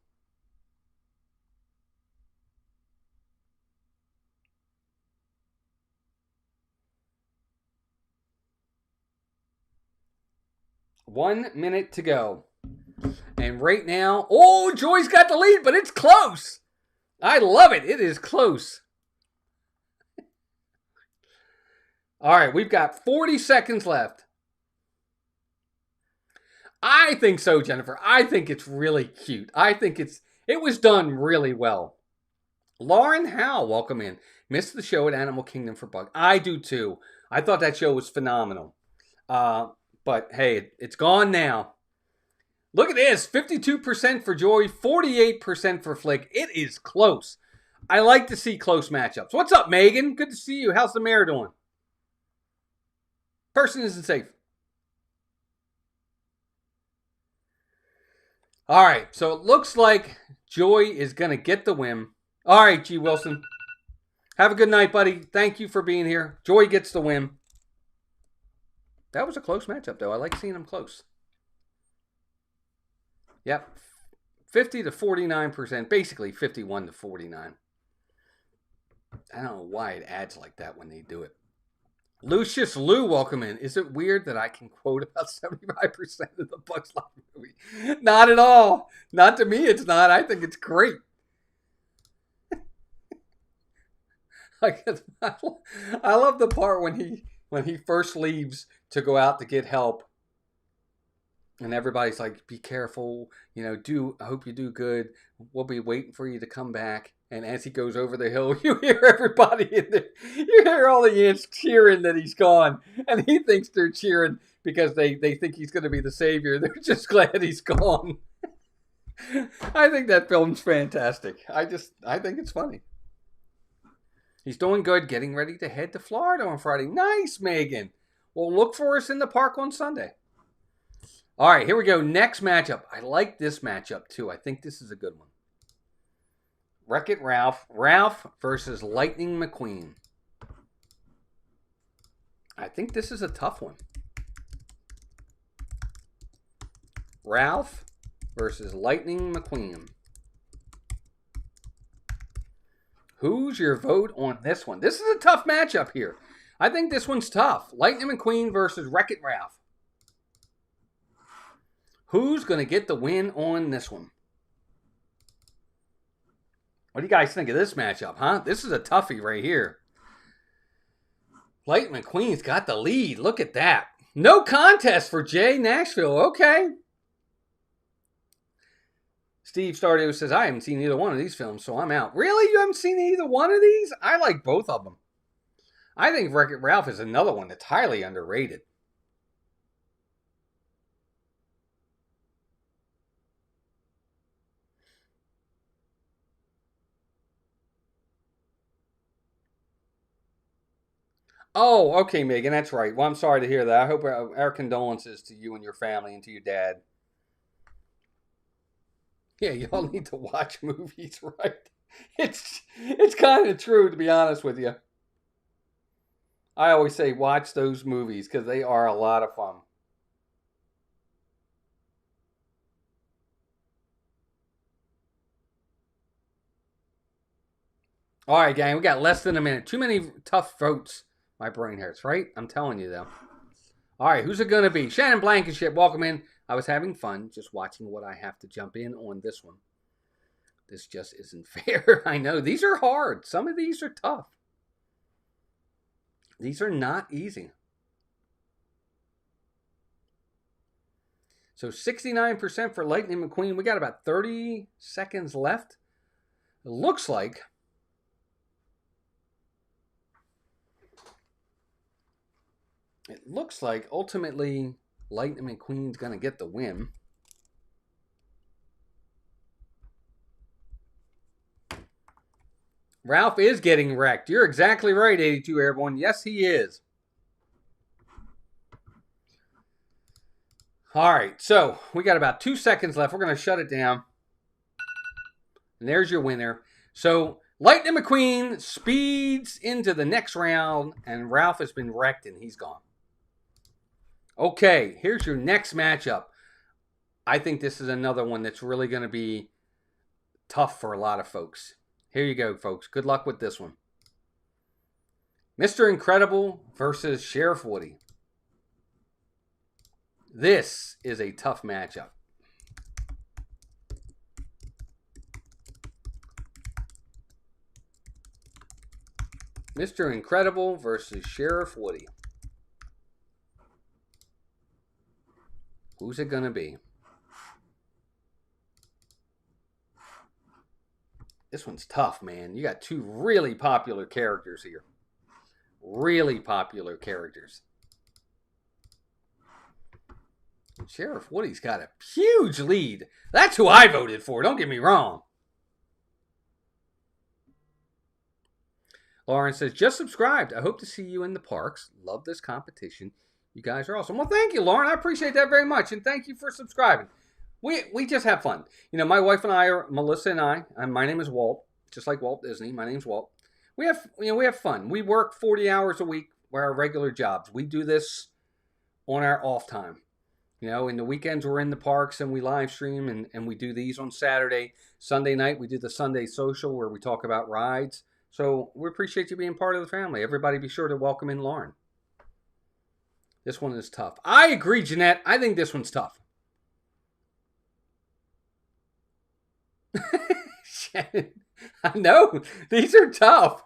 One minute to go. And right now, oh, Joy's got the lead, but it's close. I love it. It is close. All right, we've got 40 seconds left. I think so, Jennifer. I think it's really cute. I think it was done really well. Lauren Howe, welcome in. Missed the show at Animal Kingdom for Bug. I do too. I thought that show was phenomenal. But hey, it's gone now. Look at this. 52% for Joy, 48% for Flick. It is close. I like to see close matchups. What's up, Megan? Good to see you. How's the mayor doing? Person isn't safe. All right, so it looks like Joy is going to get the win. All right, G. Wilson. Have a good night, buddy. Thank you for being here. Joy gets the win. That was a close matchup, though. I like seeing them close. Yep. 50 to 49%. Basically, 51 to 49. I don't know why it adds like that when they do it. Lucius Lou, welcome in. Is it weird that I can quote about 75% of the Bugs Life movie? Not at all. Not to me, it's not. I think it's great. I love the part when he first leaves to go out to get help. And everybody's like, be careful, I hope you do good. We'll be waiting for you to come back. And as he goes over the hill, you hear everybody in there. You hear all the ants cheering that he's gone. And he thinks they're cheering because they think he's going to be the savior. They're just glad he's gone. I think that film's fantastic. I think it's funny. He's doing good, getting ready to head to Florida on Friday. Nice, Megan. Well, look for us in the park on Sunday. All right, here we go. Next matchup. I like this matchup, too. I think this is a good one. Wreck-It Ralph. Ralph versus Lightning McQueen. I think this is a tough one. Ralph versus Lightning McQueen. Who's your vote on this one? This is a tough matchup here. I think this one's tough. Lightning McQueen versus Wreck-It Ralph. Who's going to get the win on this one? What do you guys think of this matchup, huh? This is a toughie right here. Lightning McQueen's got the lead. Look at that. No contest for Jay Nashville. Okay. Steve Stardew says, I haven't seen either one of these films, so I'm out. Really? You haven't seen either one of these? I like both of them. I think Wreck-It Ralph is another one that's highly underrated. Oh, okay, Megan, that's right. Well, I'm sorry to hear that. I hope our condolences to you and your family and to your dad. Yeah, y'all need to watch movies, right? It's kind of true, to be honest with you. I always say watch those movies because they are a lot of fun. All right, gang, we got less than a minute. Too many tough votes. My brain hurts, right? I'm telling you, though. All right, who's it going to be? Shannon Blankenship, welcome in. I was having fun just watching what I have to jump in on this one. This just isn't fair. I know. These are hard. Some of these are tough. These are not easy. So 69% for Lightning McQueen. We got about 30 seconds left. It looks like It looks like ultimately Lightning McQueen's going to get the win. Ralph is getting wrecked. You're exactly right, 82 Airborne. Yes, he is. All right, so we got about 2 seconds left. We're going to shut it down. And there's your winner. So Lightning McQueen speeds into the next round, and Ralph has been wrecked, and he's gone. Okay, here's your next matchup. I think this is another one that's really going to be tough for a lot of folks. Here you go, folks. Good luck with this one. Mr. Incredible versus Sheriff Woody. This is a tough matchup. Mr. Incredible versus Sheriff Woody. Who's it going to be? This one's tough, man. You got two really popular characters here. Really popular characters. And Sheriff Woody's got a huge lead. That's who I voted for. Don't get me wrong. Lauren says, just subscribed. I hope to see you in the parks. Love this competition. You guys are awesome. Well, thank you, Lauren. I appreciate that very much. And thank you for subscribing. We just have fun. You know, my wife and I are, Melissa and I, and my name is Walt, just like Walt Disney. My name's Walt. We have fun. We work 40 hours a week for our regular jobs. We do this on our off time. You know, in the weekends we're in the parks and we live stream and we do these on Saturday. Sunday night we do the Sunday social where we talk about rides. So we appreciate you being part of the family. Everybody be sure to welcome in Lauren. This one is tough. I agree, Jeanette. I think this one's tough. Shannon, I know. These are tough.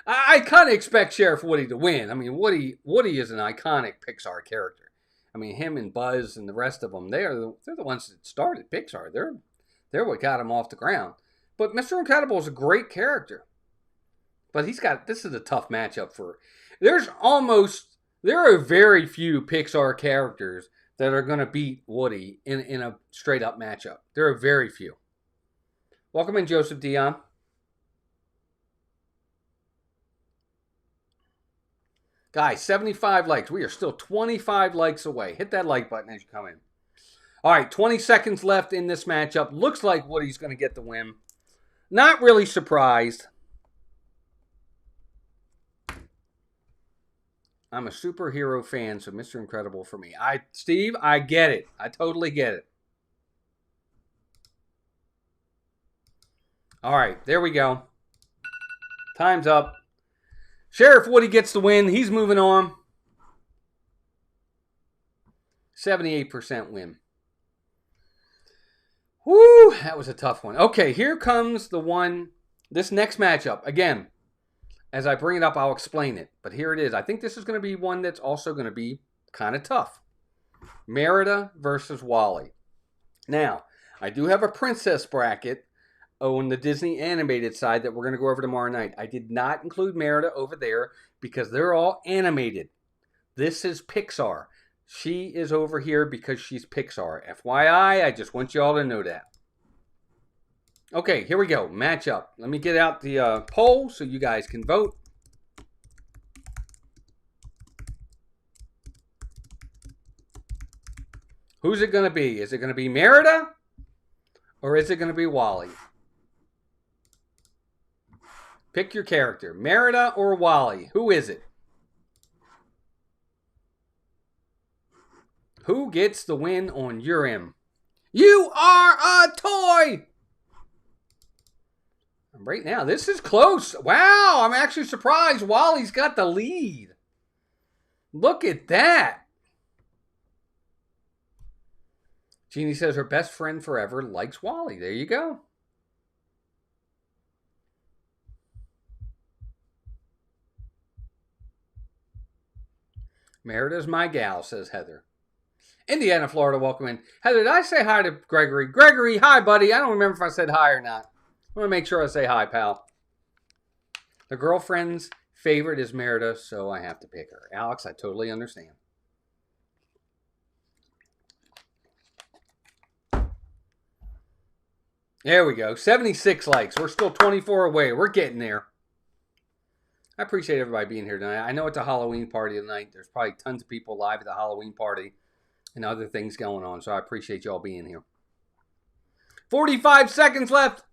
I kind of expect Sheriff Woody to win. I mean, Woody is an iconic Pixar character. I mean, him and Buzz and the rest of them, they're the ones that started Pixar. They're what got him off the ground. But Mr. Incredible is a great character. But this is a tough matchup for. There are very few Pixar characters that are going to beat Woody in a straight up matchup. There are very few. Welcome in, Joseph Dion. Guys, 75 likes. We are still 25 likes away. Hit that like button as you come in. All right, 20 seconds left in this matchup. Looks like Woody's going to get the win. Not really surprised. I'm a superhero fan, so Mr. Incredible for me. Steve, I get it. I totally get it. All right, there we go. Time's up. Sheriff Woody gets the win. He's moving on. 78% win. Whoo, that was a tough one. Okay, here comes this next matchup. Again, as I bring it up, I'll explain it. But here it is. I think this is going to be one that's also going to be kind of tough. Merida versus Wally. Now, I do have a princess bracket on the Disney animated side that we're going to go over tomorrow night. I did not include Merida over there because they're all animated. This is Pixar. She is over here because she's Pixar. FYI, I just want you all to know that. Okay, here we go. Matchup. Let me get out the poll so you guys can vote. Who's it going to be? Is it going to be Merida or is it going to be Wally? Pick your character. Merida or Wally? Who is it? Who gets the win on your end? You are a toy! Right now, this is close. Wow, I'm actually surprised Wally's got the lead. Look at that. Jeannie says her best friend forever likes Wally. There you go. Merida's my gal, says Heather. Indiana, Florida, welcome in. Heather, did I say hi to Gregory? Gregory, hi, buddy. I don't remember if I said hi or not. I want to make sure I say hi, pal. The girlfriends favorite is Merida, so I have to pick her. Alex, I totally understand. There we go. 76 likes. We're still 24 away. We're getting there. I appreciate everybody being here tonight. I know it's a Halloween party tonight. There's probably tons of people live at the Halloween party and other things going on, so I appreciate y'all being here. 45 seconds left.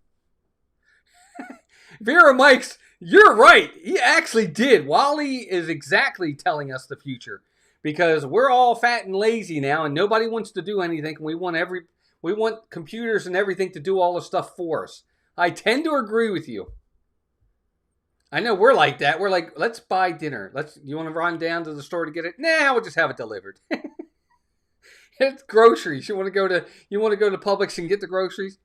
Vera Mikes, you're right. He actually did. Wally is exactly telling us the future because we're all fat and lazy now and nobody wants to do anything. We want computers and everything to do all the stuff for us. I tend to agree with you. I know we're like that. We're like, let's buy dinner. You want to run down to the store to get it? Nah, we'll just have it delivered. It's groceries. You want to go to Publix and get the groceries?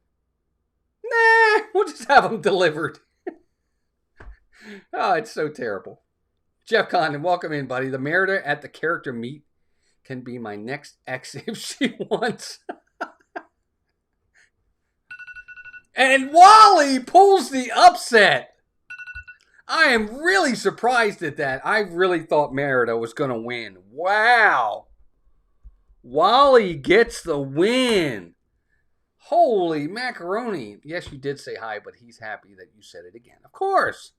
Nah, we'll just have them delivered. Oh, it's so terrible. Jeff Condon, welcome in, buddy. The Merida at the character meet can be my next ex if she wants. And Wally pulls the upset. I am really surprised at that. I really thought Merida was going to win. Wow. Wally gets the win. Holy macaroni. Yes, you did say hi, but he's happy that you said it again. Of course.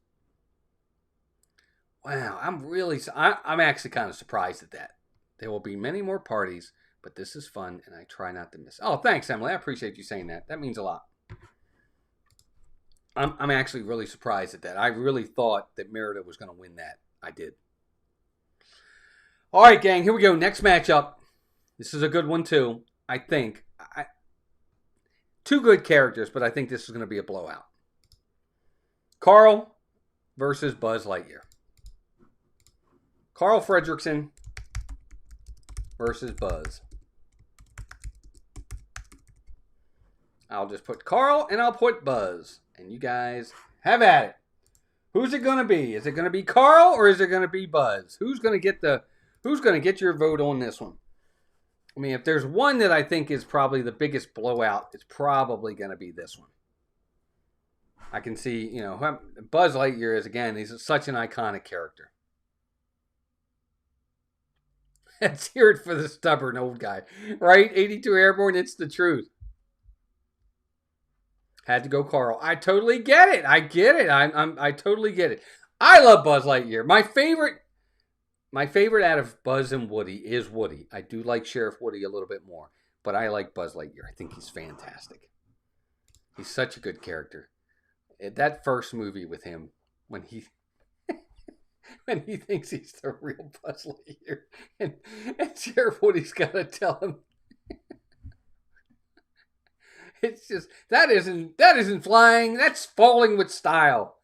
Wow, I'm actually kind of surprised at that. There will be many more parties, but this is fun, and I try not to miss. Oh, thanks, Emily. I appreciate you saying that. That means a lot. I'm actually really surprised at that. I really thought that Merida was going to win that. I did. All right, gang. Here we go. Next matchup. This is a good one, too. I think. Two good characters, but I think this is going to be a blowout. Carl versus Buzz Lightyear. Carl Fredricksen versus Buzz. I'll just put Carl and I'll put Buzz. And you guys have at it. Who's it going to be? Is it going to be Carl or is it going to be Buzz? Who's going to get your vote on this one? I mean, if there's one that I think is probably the biggest blowout, it's probably going to be this one. I can see, Buzz Lightyear is, again, he's such an iconic character. Let's hear it for the stubborn old guy. Right? 82 Airborne, it's the truth. Had to go Carl. I totally get it. I get it. I totally get it. I love Buzz Lightyear. My favorite out of Buzz and Woody is Woody. I do like Sheriff Woody a little bit more, but I like Buzz Lightyear. I think he's fantastic. He's such a good character. That first movie with him, when he thinks he's the real Buzz Lightyear, and Sheriff Woody's got to tell him. It's just, that isn't flying. That's falling with style.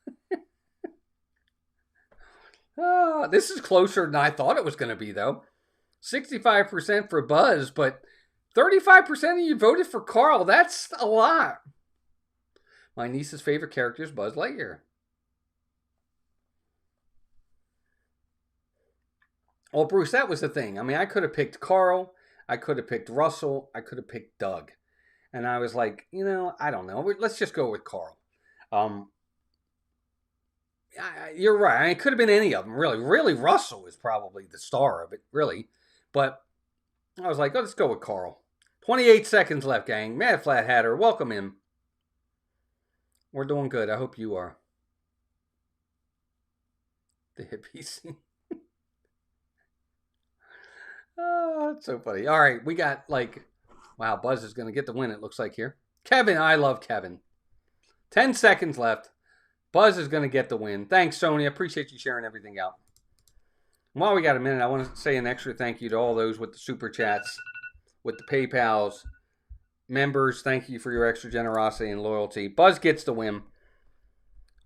This is closer than I thought it was going to be, though. 65% for Buzz, but 35% of you voted for Carl. That's a lot. My niece's favorite character is Buzz Lightyear. Well, Bruce, that was the thing. I mean, I could have picked Carl. I could have picked Russell. I could have picked Doug. And I was like, I don't know. Let's just go with Carl. You're right. It could have been any of them, really. Really, Russell is probably the star of it, really. But I was like, let's go with Carl. 28 seconds left, gang. Mad Flat Hatter, welcome in. We're doing good. I hope you are. The hippies. Oh, that's so funny. All right, we got wow, Buzz is going to get the win, it looks like here. Kevin, I love Kevin. 10 seconds left. Buzz is going to get the win. Thanks, Sony. I appreciate you sharing everything out. And while we got a minute, I want to say an extra thank you to all those with the Super Chats, with the PayPals. Members, thank you for your extra generosity and loyalty. Buzz gets the win.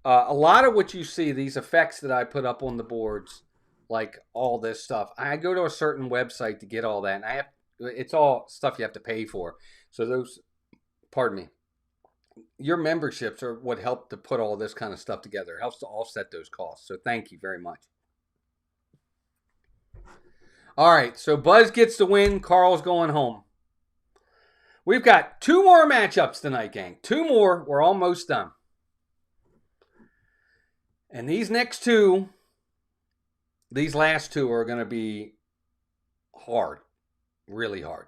A lot of what you see, these effects that I put up on the boards, like all this stuff, I go to a certain website to get all that, and it's all stuff you have to pay for. So your memberships are what help to put all this kind of stuff together. It helps to offset those costs. So thank you very much. All right, so Buzz gets the win. Carl's going home. We've got 2 more matchups tonight, gang. 2 more. We're almost done. And these next 2 These last two are going to be hard, really hard.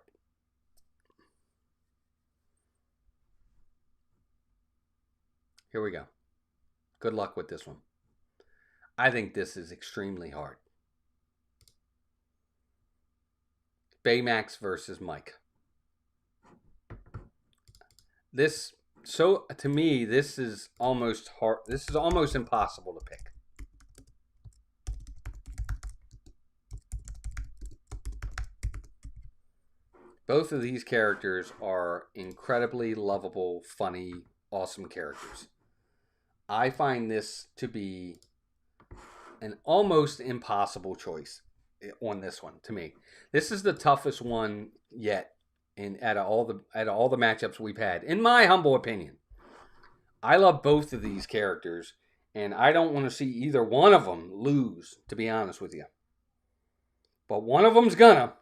Here we go. Good luck with this one. I think this is extremely hard. Baymax versus Mike. This, so to me, this is almost hard. This is almost impossible to pick. Both of these characters are incredibly lovable, funny, awesome characters. I find this to be an almost impossible choice on this one to me. This is the toughest one yet out of all the matchups we've had, in my humble opinion. I love both of these characters, and I don't want to see either one of them lose, to be honest with you. But one of them's gonna.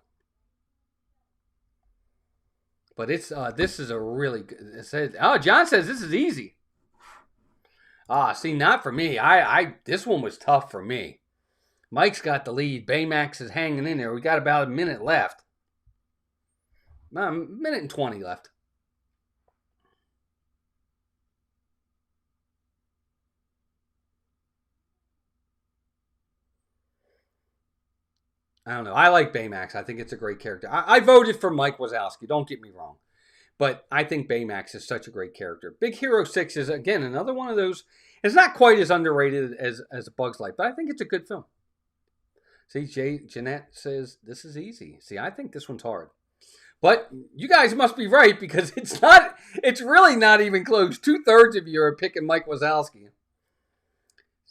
But it's this is a really good. John says this is easy. See, not for me. This one was tough for me. Mike's got the lead. Baymax is hanging in there. We got about a minute left. A minute and 20 left. I don't know. I like Baymax. I think it's a great character. I voted for Mike Wazowski. Don't get me wrong. But I think Baymax is such a great character. Big Hero 6 is, again, another one of those. It's not quite as underrated as A Bug's Life, but I think it's a good film. See, Jeanette says, this is easy. See, I think this one's hard. But you guys must be right, because it's really not even close. 2/3 of you are picking Mike Wazowski.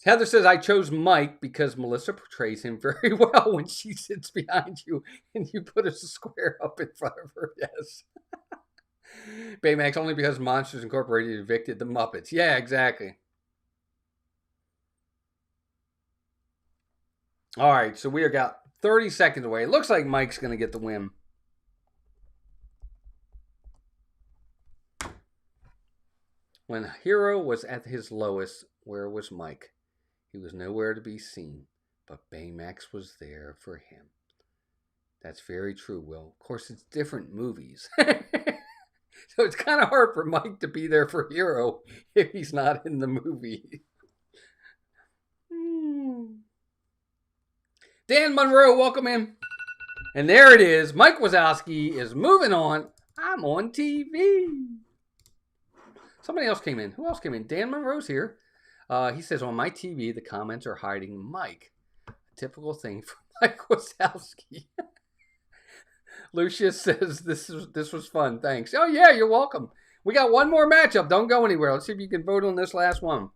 Heather says, I chose Mike because Melissa portrays him very well when she sits behind you and you put a square up in front of her. Yes. Baymax only because Monsters Incorporated evicted the Muppets. Yeah, exactly. All right, so we got 30 seconds away. It looks like Mike's going to get the win. When Hero was at his lowest, where was Mike? He was nowhere to be seen, but Baymax was there for him. That's very true, Will. Of course, it's different movies. So it's kind of hard for Mike to be there for Hero if he's not in the movie. Dan Monroe, welcome in. And there it is. Mike Wazowski is moving on. I'm on TV. Somebody else came in. Who else came in? Dan Monroe's here. He says, on my TV, the comments are hiding Mike. A typical thing for Mike Wazowski. Lucius says, this was fun. Thanks. Oh, yeah, you're welcome. We got one more matchup. Don't go anywhere. Let's see if you can vote on this last one.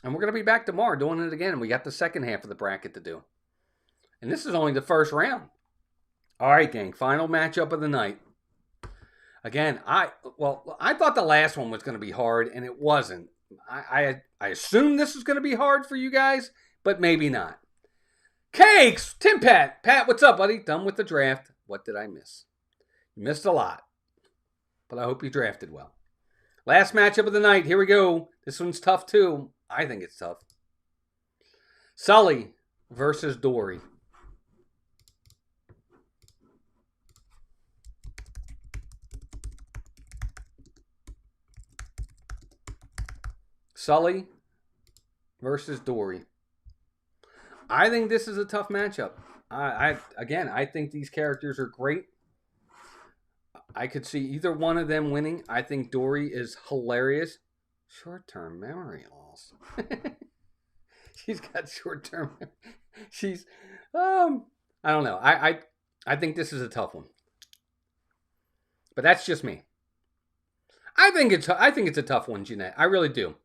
And we're going to be back tomorrow doing it again. We got the second half of the bracket to do. And this is only the first round. All right, gang. Final matchup of the night. Again, I thought the last one was going to be hard, and it wasn't. I assumed this was going to be hard for you guys, but maybe not. Cakes! Tim Pat. Pat, what's up, buddy? Done with the draft. What did I miss? You missed a lot, but I hope you drafted well. Last matchup of the night. Here we go. This one's tough, too. I think it's tough. Sully versus Dory. Sully versus Dory. I think this is a tough matchup. I think these characters are great. I could see either one of them winning. I think Dory is hilarious. Short-term memory loss. She's got short-term. She's, I don't know. I think this is a tough one. But that's just me. I think it's a tough one, Jeanette. I really do.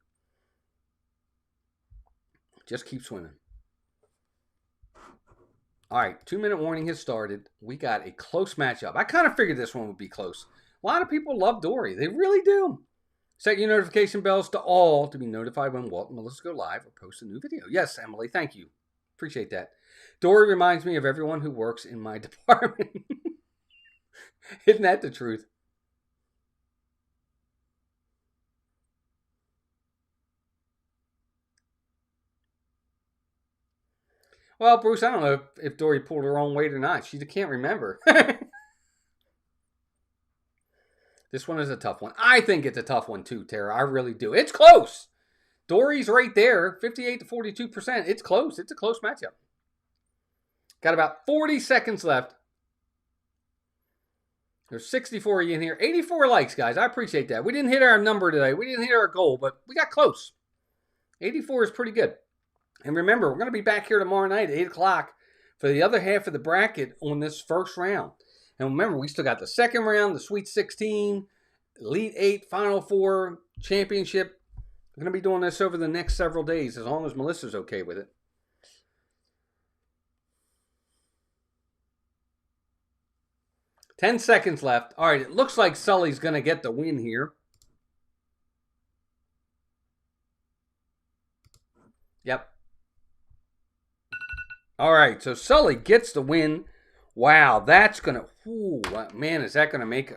Just keep swimming. All right, 2-minute warning has started. We got a close matchup. I kind of figured this one would be close. A lot of people love Dory. They really do. Set your notification bells to all to be notified when Walt and Melissa go live or post a new video. Yes, Emily, thank you. Appreciate that. Dory reminds me of everyone who works in my department. Isn't that the truth? Well, Bruce, I don't know if Dory pulled her own weight or not. She can't remember. This one is a tough one. I think it's a tough one too, Tara. I really do. It's close. Dory's right there, 58 to 42%. It's close. It's a close matchup. Got about 40 seconds left. There's 64 of you in here. 84 likes, guys. I appreciate that. We didn't hit our number today. We didn't hit our goal, but we got close. 84 is pretty good. And remember, we're going to be back here tomorrow night at 8 o'clock for the other half of the bracket on this first round. And remember, we still got the second round, the Sweet 16, Elite 8, Final 4, Championship. We're going to be doing this over the next several days, as long as Melissa's okay with it. Ten seconds left. All right, it looks like Sully's going to get the win here. Yep. All right, so Sully gets the win. Wow, that's going to, man, is that going to make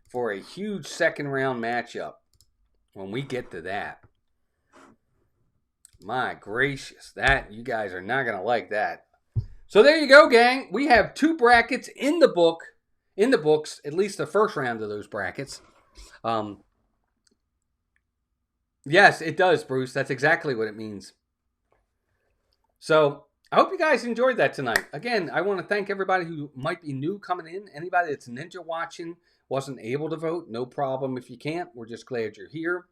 for a huge second round matchup when we get to that. My gracious, that you guys are not going to like that. So there you go, gang. We have 2 brackets in the books, at least the first round of those brackets. Yes, it does, Bruce. That's exactly what it means. So I hope you guys enjoyed that tonight. Again, I want to thank everybody who might be new coming in. Anybody that's ninja watching, wasn't able to vote, no problem if you can't. We're just glad you're here.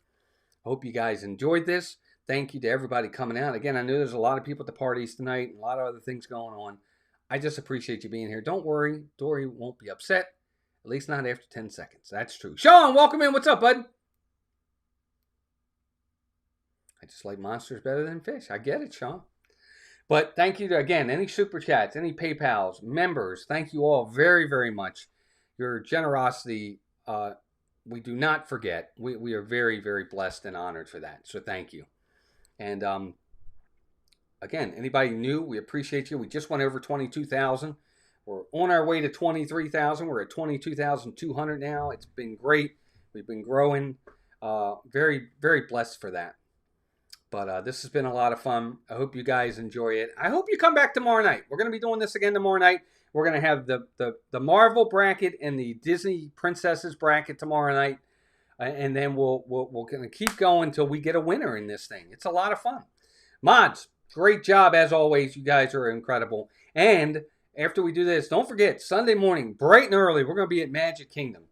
I hope you guys enjoyed this. Thank you to everybody coming out. Again, I know there's a lot of people at the parties tonight and a lot of other things going on. I just appreciate you being here. Don't worry, Dory won't be upset. At least not after 10 seconds. That's true. Sean, welcome in. What's up, bud? I just like monsters better than fish. I get it, Sean. But thank you to, again, any super chats, any PayPals, members. Thank you all very, very much. Your generosity, we do not forget. We are very, very blessed and honored for that. So thank you. And again, anybody new, we appreciate you. We just went over 22,000. We're on our way to 23,000. We're at 22,200 now. It's been great. We've been growing. Very, very blessed for that. But this has been a lot of fun. I hope you guys enjoy it. I hope you come back tomorrow night. We're going to be doing this again tomorrow night. We're going to have the Marvel bracket and the Disney Princesses bracket tomorrow night. And then we're going to keep going until we get a winner in this thing. It's a lot of fun. Mods, great job as always. You guys are incredible. And after we do this, don't forget, Sunday morning, bright and early, we're going to be at Magic Kingdom.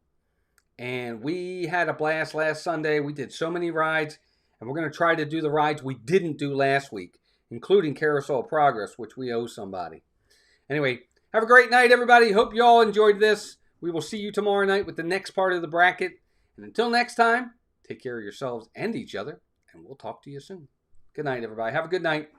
And we had a blast last Sunday. We did so many rides. And we're going to try to do the rides we didn't do last week, including Carousel of Progress, which we owe somebody. Anyway, have a great night, everybody. Hope you all enjoyed this. We will see you tomorrow night with the next part of the bracket. And until next time, take care of yourselves and each other, and we'll talk to you soon. Good night, everybody. Have a good night.